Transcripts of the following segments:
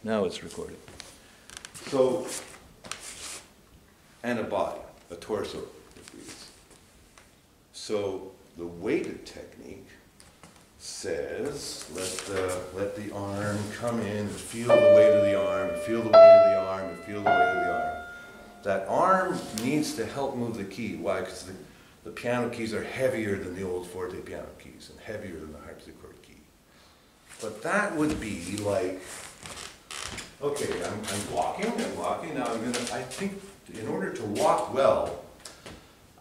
Now it's recorded. So, and a body, a torso, if we use. So the weighted technique says, let the arm come in and feel the weight of the arm, and feel the weight of the arm, and feel the weight of the arm. That arm needs to help move the key. Why? Because the piano keys are heavier than the old forte piano keys, and heavier than the harpsichord key. But that would be like, okay, I'm walking, now I think in order to walk well,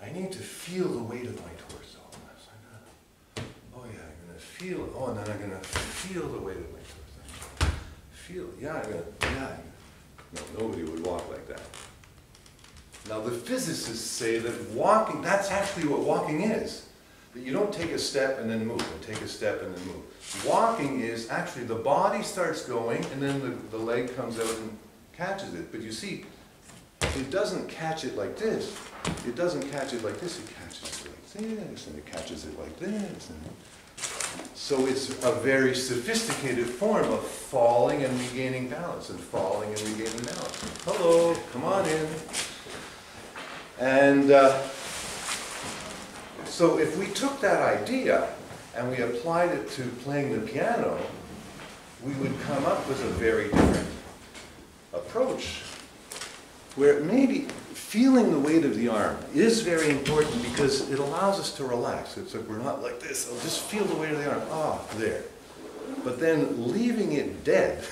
I need to feel the weight of my torso. So oh yeah, I'm going to feel it. Oh, and then I'm going to feel the weight of my torso. Feel it. Yeah, no, nobody would walk like that. Now the physicists say that walking, that's actually what walking is. That you don't take a step and then move, and take a step and then move. Walking is actually the body starts going and then the leg comes out and catches it. But you see, it doesn't catch it like this. It doesn't catch it like this. It catches it like this, and it catches it like this. So it's a very sophisticated form of falling and regaining balance, and falling and regaining balance. Hello, come on in. And so if we took that idea and we applied it to playing the piano, we would come up with a very different approach, where maybe feeling the weight of the arm is very important because it allows us to relax. It's like we're not like this, I'll just feel the weight of the arm, there. But then leaving it dead,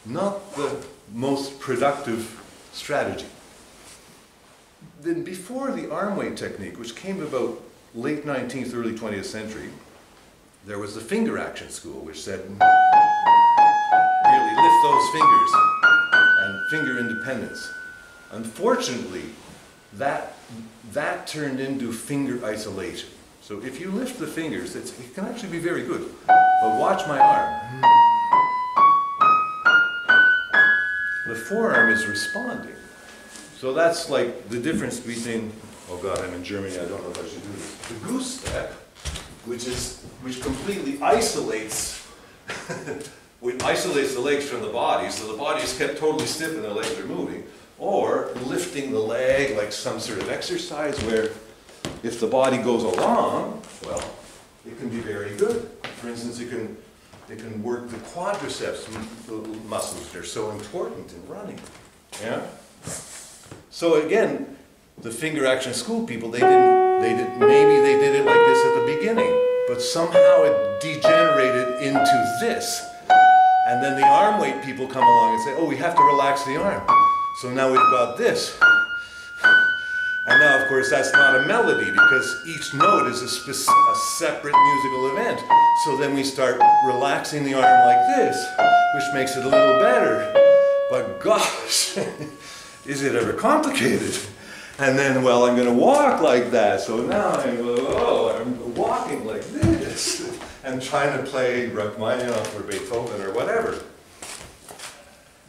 not the most productive strategy. Then before the arm weight technique, which came about late 19th, early 20th century, there was the finger action school, which said, really lift those fingers, and finger independence. Unfortunately, that turned into finger isolation. So if you lift the fingers, it can actually be very good. But watch my arm. The forearm is responding. So that's like the difference between, oh God, I'm in Germany, I don't know if I should do this. The goose step, which completely isolates, isolates the legs from the body, so the body is kept totally stiff and the legs are moving, or lifting the leg like some sort of exercise where if the body goes along, well, it can be very good. For instance, it can work the quadriceps muscles that are so important in running. Yeah? So again, the finger action school people, maybe they did it like this at the beginning, but somehow it degenerated into this. And then the arm weight people come along and say, oh, we have to relax the arm. So now we've got this. And now, of course, that's not a melody because each note is a separate musical event. So then we start relaxing the arm like this, which makes it a little better. But gosh, is it ever complicated? And then, well, I'm going to walk like that. So now I'm walking like this and trying to play Rachmaninoff or Beethoven or whatever.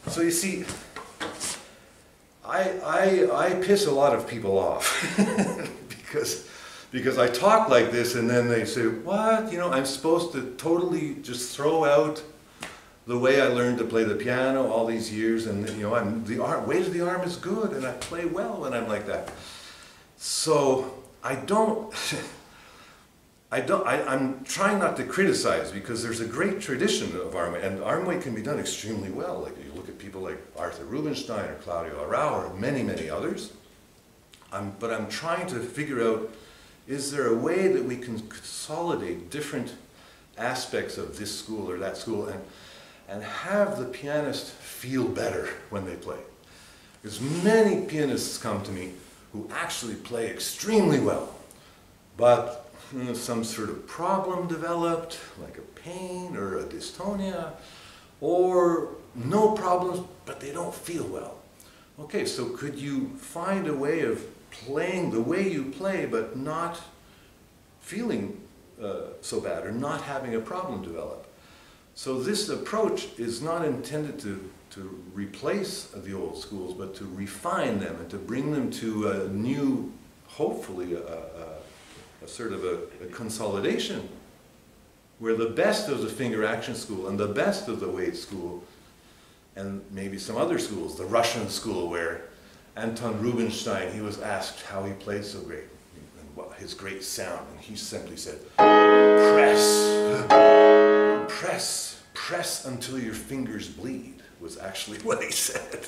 So you see, I piss a lot of people off because I talk like this and then they say, what? You know, I'm supposed to totally just throw out the way I learned to play the piano all these years, and you know, the weight of the arm is good, and I play well when I'm like that. So I'm trying not to criticize because there's a great tradition of arm weight, and arm weight can be done extremely well. Like you look at people like Arthur Rubinstein or Claudio Arrau or many, many others. But I'm trying to figure out, is there a way that we can consolidate different aspects of this school or that school and have the pianist feel better when they play? Because many pianists come to me who actually play extremely well, but some sort of problem developed, like a pain or a dystonia, or no problems, but they don't feel well. Okay, so could you find a way of playing the way you play, but not feeling so bad, or not having a problem develop? So this approach is not intended to replace the old schools, but to refine them and to bring them to a new, hopefully, a sort of a consolidation where the best of the finger action school and the best of the weight school and maybe some other schools, the Russian school where Anton Rubinstein, he was asked how he played so great, and what his great sound, and he simply said, press, press, press until your fingers bleed, was actually what he said.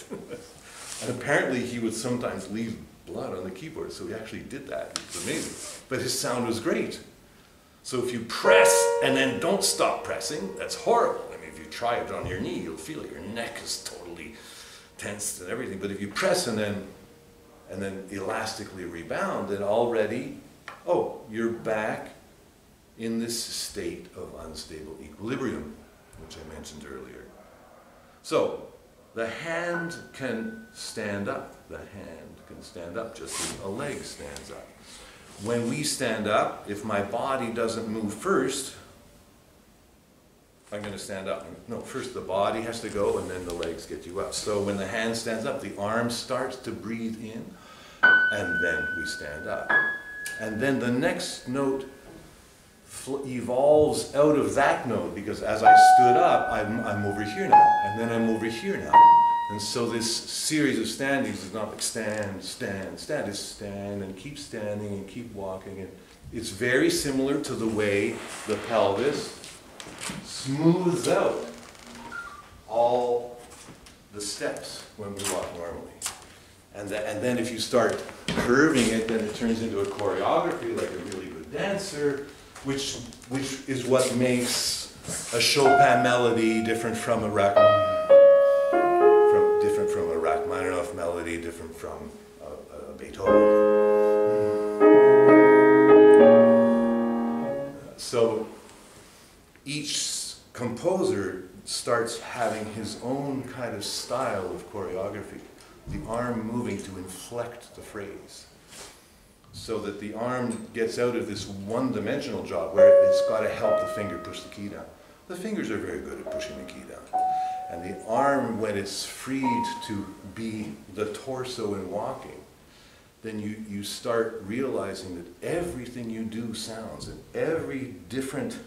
And apparently he would sometimes leave blood on the keyboard, so he actually did that. It's amazing. But his sound was great. So if you press and then don't stop pressing, that's horrible. I mean, if you try it on your knee, you'll feel it. Your neck is totally tensed and everything. But if you press and then elastically rebound, then already, oh, you're back in this state of unstable equilibrium, which I mentioned earlier. So the hand can stand up. The hand can stand up just as a leg stands up. When we stand up, if my body doesn't move first, I'm going to stand up. No, first the body has to go and then the legs get you up. So when the hand stands up, the arm starts to breathe in and then we stand up. And then the next note evolves out of that note because as I stood up, I'm over here now and then I'm over here now. And so this series of standings is not like stand, stand, stand. It's stand and keep standing and keep walking. And it's very similar to the way the pelvis smooths out all the steps when we walk normally. And then if you start curving it, then it turns into a choreography like a really good dancer, which is what makes a Chopin melody different from a Rachmaninoff melody, different from a Beethoven. So each composer starts having his own kind of style of choreography, the arm moving to inflect the phrase, so that the arm gets out of this one-dimensional job where it's got to help the finger push the key down. The fingers are very good at pushing the key down. And the arm, when it's freed to be the torso in walking, then you start realizing that everything you do sounds, and every different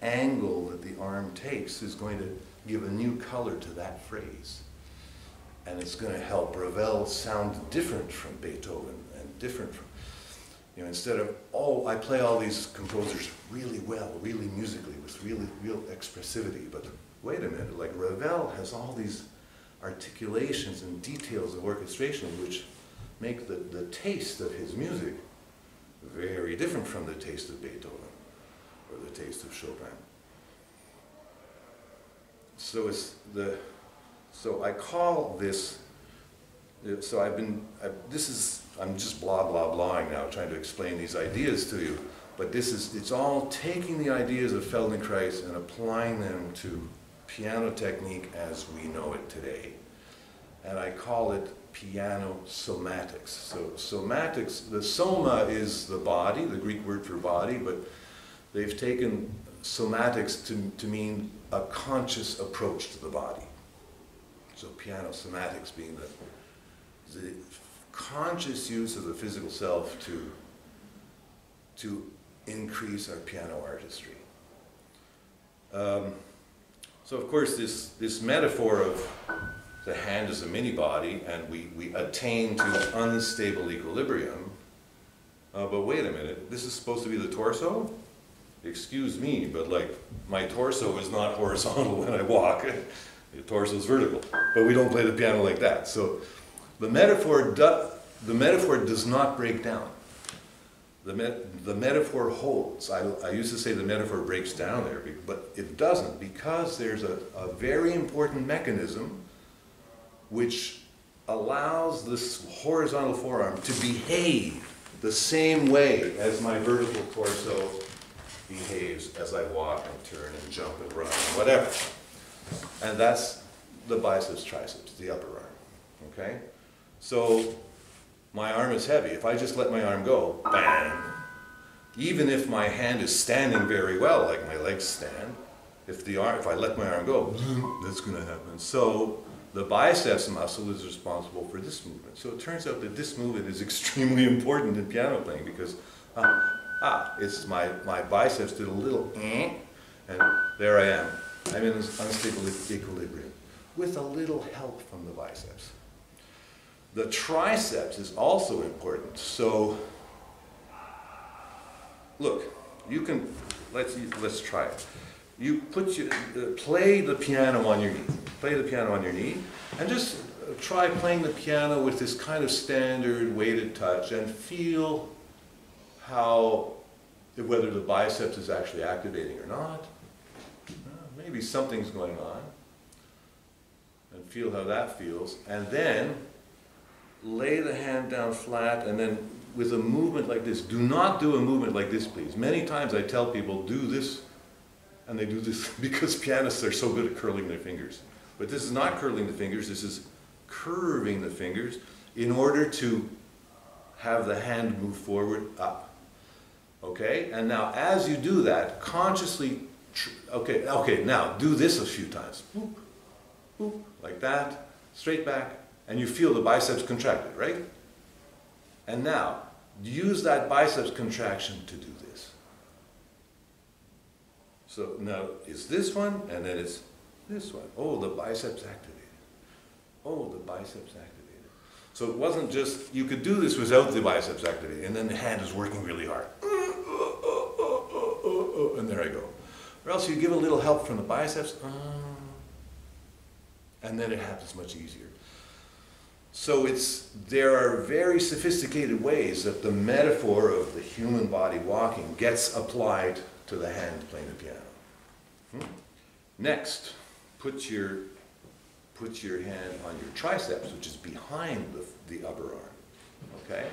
angle that the arm takes is going to give a new color to that phrase. And it's going to help Ravel sound different from Beethoven and different from, you know, instead of, oh, I play all these composers really well, really musically, with real expressivity, but wait a minute, like Ravel has all these articulations and details of orchestration which make the taste of his music very different from the taste of Beethoven or the taste of Chopin. So I call this, I'm just blah, blah, blahing now, trying to explain these ideas to you, but it's all taking the ideas of Feldenkrais and applying them to piano technique as we know it today. And I call it piano somatics. So somatics, the soma is the body, the Greek word for body, but they've taken somatics to mean a conscious approach to the body. So piano somatics being the conscious use of the physical self to increase our piano artistry. So of course this metaphor of the hand as a mini body and we attain to unstable equilibrium, but wait a minute, this is supposed to be the torso? Excuse me, but like my torso is not horizontal when I walk. The torso is vertical, but we don't play the piano like that. So the metaphor does not break down. The metaphor holds. I used to say the metaphor breaks down there, but it doesn't, because there's a very important mechanism which allows this horizontal forearm to behave the same way as my vertical torso behaves as I walk and turn and jump and run, whatever. And that's the biceps, triceps, the upper arm, okay? So my arm is heavy. If I just let my arm go, bam, even if my hand is standing very well, like my legs stand, if I let my arm go, that's going to happen. So the biceps muscle is responsible for this movement. So it turns out that this movement is extremely important in piano playing because it's my biceps did a little and there I am. I'm in this unstable equilibrium. with a little help from the biceps. The triceps is also important. So, look, you can, let's try it. You play the piano on your knee. Play the piano on your knee, and just try playing the piano with this kind of standard weighted touch, and feel how, whether the biceps is actually activating or not. Maybe something's going on. And feel how that feels. And then lay the hand down flat, and then with a movement like this. Do not do a movement like this, please. Many times I tell people, do this, and they do this because pianists are so good at curling their fingers. But this is not curling the fingers, this is curving the fingers in order to have the hand move forward, up. Okay? And now as you do that, consciously, okay, now do this a few times. Whoop, whoop, like that, straight back, and you feel the biceps contracted, right? And now, use that biceps contraction to do this. So now it's this one, and then it's this one. Oh, the biceps activated. Oh, the biceps activated. So it wasn't just, you could do this without the biceps activated, and then the hand is working really hard. And there I go. Or else you give a little help from the biceps, and then it happens much easier. So there are very sophisticated ways that the metaphor of the human body walking gets applied to the hand playing the piano. Next, put your hand on your triceps, which is behind the upper arm, okay?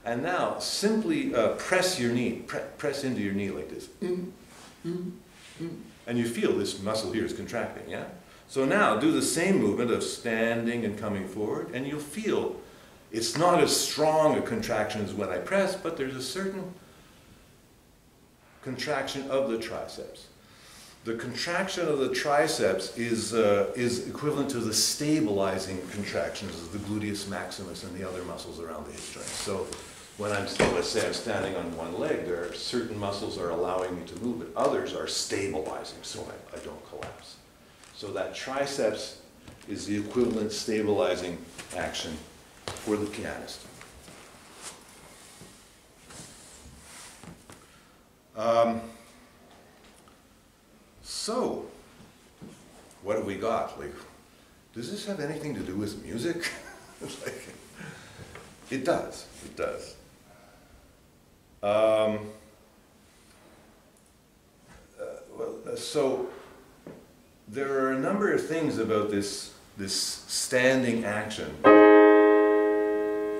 And now, simply press your knee, press into your knee like this. And you feel this muscle here is contracting, yeah? So now, do the same movement of standing and coming forward, and you'll feel it's not as strong a contraction as when I press, but there's a certain contraction of the triceps. The contraction of the triceps is equivalent to the stabilizing contractions of the gluteus maximus and the other muscles around the hip joint. So when let's say I'm standing on one leg, there are certain muscles are allowing me to move, but others are stabilizing so I don't collapse. So that triceps is the equivalent stabilizing action for the pianist. So, what have we got? Like, does this have anything to do with music? It does. It does. So there are a number of things about this standing action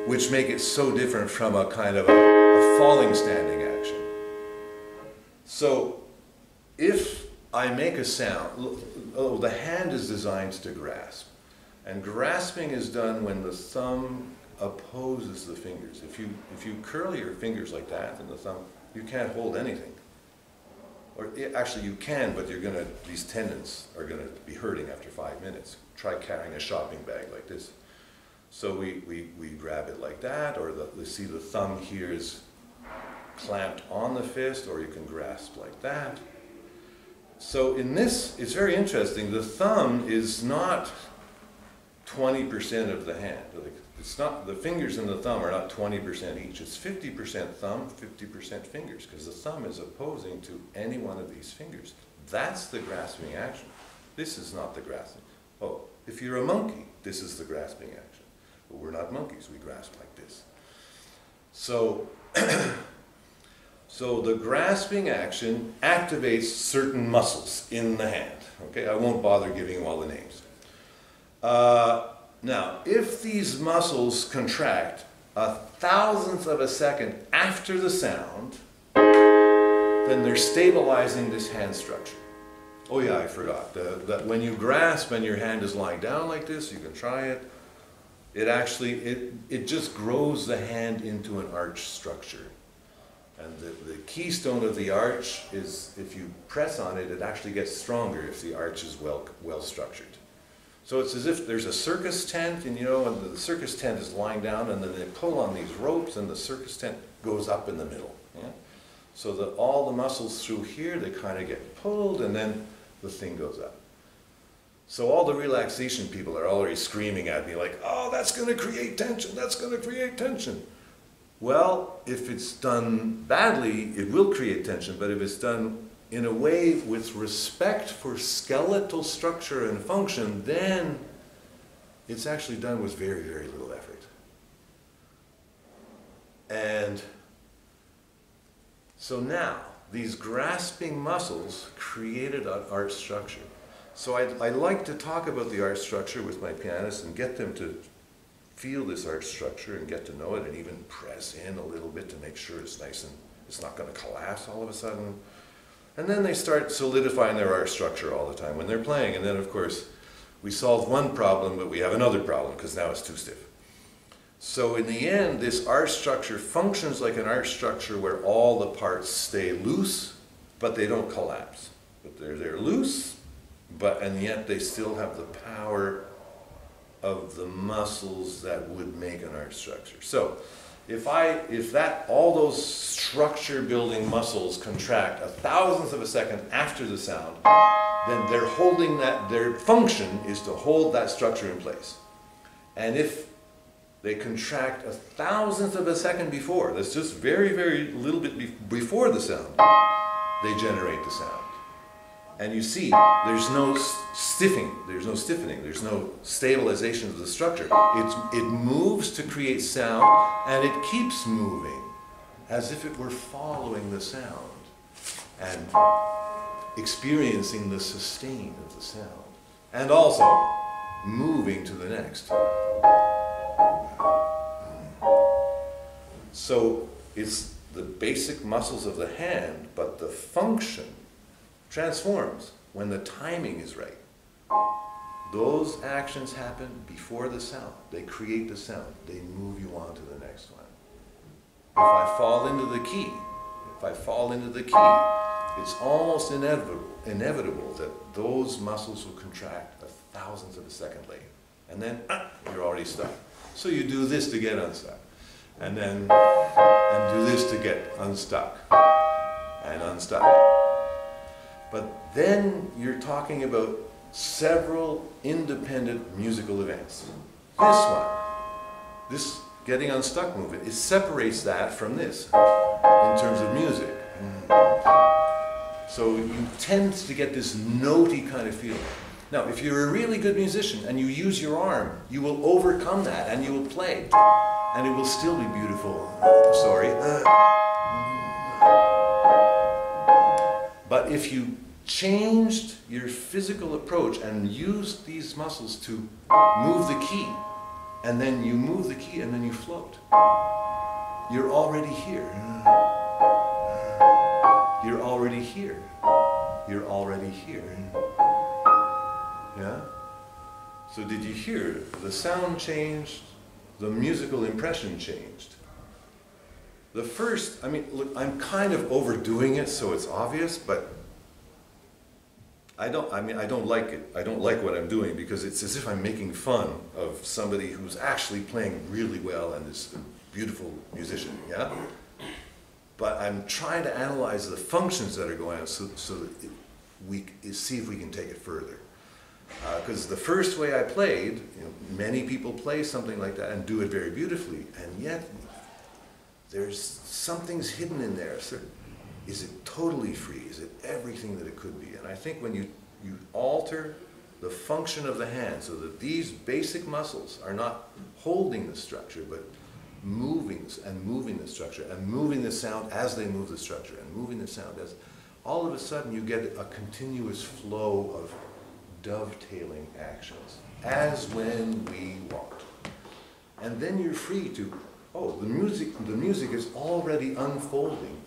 which make it so different from a kind of a falling standing action. So if I make a sound, the hand is designed to grasp, and grasping is done when the thumb opposes the fingers. If you curl your fingers like that and the thumb, you can't hold anything. Or actually you can, but these tendons are going to be hurting after 5 minutes. Try carrying a shopping bag like this. So we grab it like that, or see the thumb here is clamped on the fist, or you can grasp like that. So in this, it's very interesting. The thumb is not 20% of the hand. It's not, the fingers and the thumb are not 20% each. It's 50% thumb, 50% fingers, because the thumb is opposing to any one of these fingers. That's the grasping action. This is not the grasping. Oh, if you're a monkey, this is the grasping action. But we're not monkeys, we grasp like this. So, so the grasping action activates certain muscles in the hand. Okay, I won't bother giving you all the names. Now, if these muscles contract 1/1000th of a second after the sound, then they're stabilizing this hand structure. Oh yeah, I forgot. That when you grasp and your hand is lying down like this, you can try it. It actually, it just grows the hand into an arch structure. And the keystone of the arch is, if you press on it, it actually gets stronger if the arch is well structured. So it's as if there's a circus tent, and and the circus tent is lying down, and then they pull on these ropes, and the circus tent goes up in the middle. Yeah? So that all the muscles through here, they kind of get pulled, and then the thing goes up. So all the relaxation people are already screaming at me like, oh, that's going to create tension, that's going to create tension. Well, if it's done badly, it will create tension, but if it's done in a way with respect for skeletal structure and function, then it's actually done with very, very little effort. And so now, these grasping muscles created an art structure. So I like to talk about the art structure with my pianists and get them to feel this art structure and get to know it and even press in a little bit to make sure it's nice and it's not going to collapse all of a sudden. And then they start solidifying their art structure all the time when they're playing. And then, of course, we solve one problem, but we have another problem because now it's too stiff. So in the end, this art structure functions like an art structure where all the parts stay loose, but they don't collapse. But they're loose, and yet they still have the power of the muscles that would make an art structure. So if all those structure building muscles contract 1/1000th of a second after the sound, then they're holding that, their function is to hold that structure in place. And if they contract 1/1000th of a second before, that's just very, very little bit before the sound, they generate the sound. And you see, there's no stiffening, there's no stabilization of the structure. It moves to create sound, and it keeps moving as if it were following the sound and experiencing the sustain of the sound, and also moving to the next. So it's the basic muscles of the hand, but the function transforms when the timing is right. Those actions happen before the sound. They create the sound. They move you on to the next one. If I fall into the key, it's almost inevitable that those muscles will contract 1/1000th of a second later. And then you're already stuck. So you do this to get unstuck. And do this to get unstuck. And unstuck. But then you're talking about several independent musical events. This getting unstuck movement, it separates that from this in terms of music. So you tend to get this notey kind of feeling. Now, if you're a really good musician and you use your arm, you will overcome that and you will play. And it will still be beautiful. Sorry. But if you changed your physical approach and used these muscles to move the key, and then you move the key and then you float, you're already here. You're already here. You're already here. Yeah? So did you hear? The sound changed, the musical impression changed. The first, look, I'm kind of overdoing it so it's obvious, but I don't like it. I don't like what I'm doing because it's as if I'm making fun of somebody who's actually playing really well and is a beautiful musician, yeah? But I'm trying to analyze the functions that are going on so that we see if we can take it further. Because the first way I played, many people play something like that and do it very beautifully, and yet there's something's hidden in there. So is it totally free? Is it everything that it could be? And I think when you alter the function of the hand so that these basic muscles are not holding the structure, but moving the structure and moving the sound as they move the structure and moving the sound as, all of a sudden you get a continuous flow of dovetailing actions, as when we walk. And then you're free to, the music is already unfolding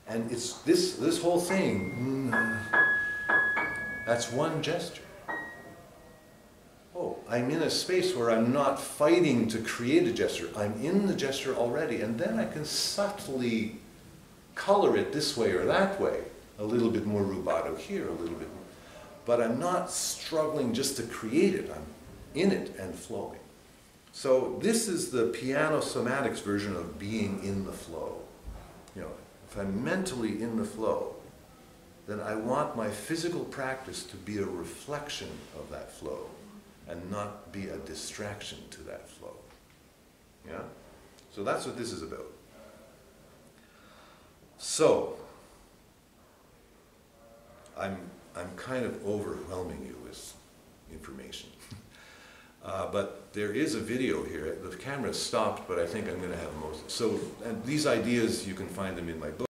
and it's this whole thing, that's one gesture. I'm in a space where I'm not fighting to create a gesture. I'm in the gesture already, and then I can subtly color it this way or that way. A little bit more rubato here, a little bit more. But I'm not struggling just to create it. I'm in it and flowing. So this is the piano somatics version of being in the flow. If I'm mentally in the flow, then I want my physical practice to be a reflection of that flow and not be a distraction to that flow. Yeah? So that's what this is about. So, I'm kind of overwhelming you with information. But there is a video here. The camera stopped, but I think I'm going to have most. So, and these ideas, you can find them in my book.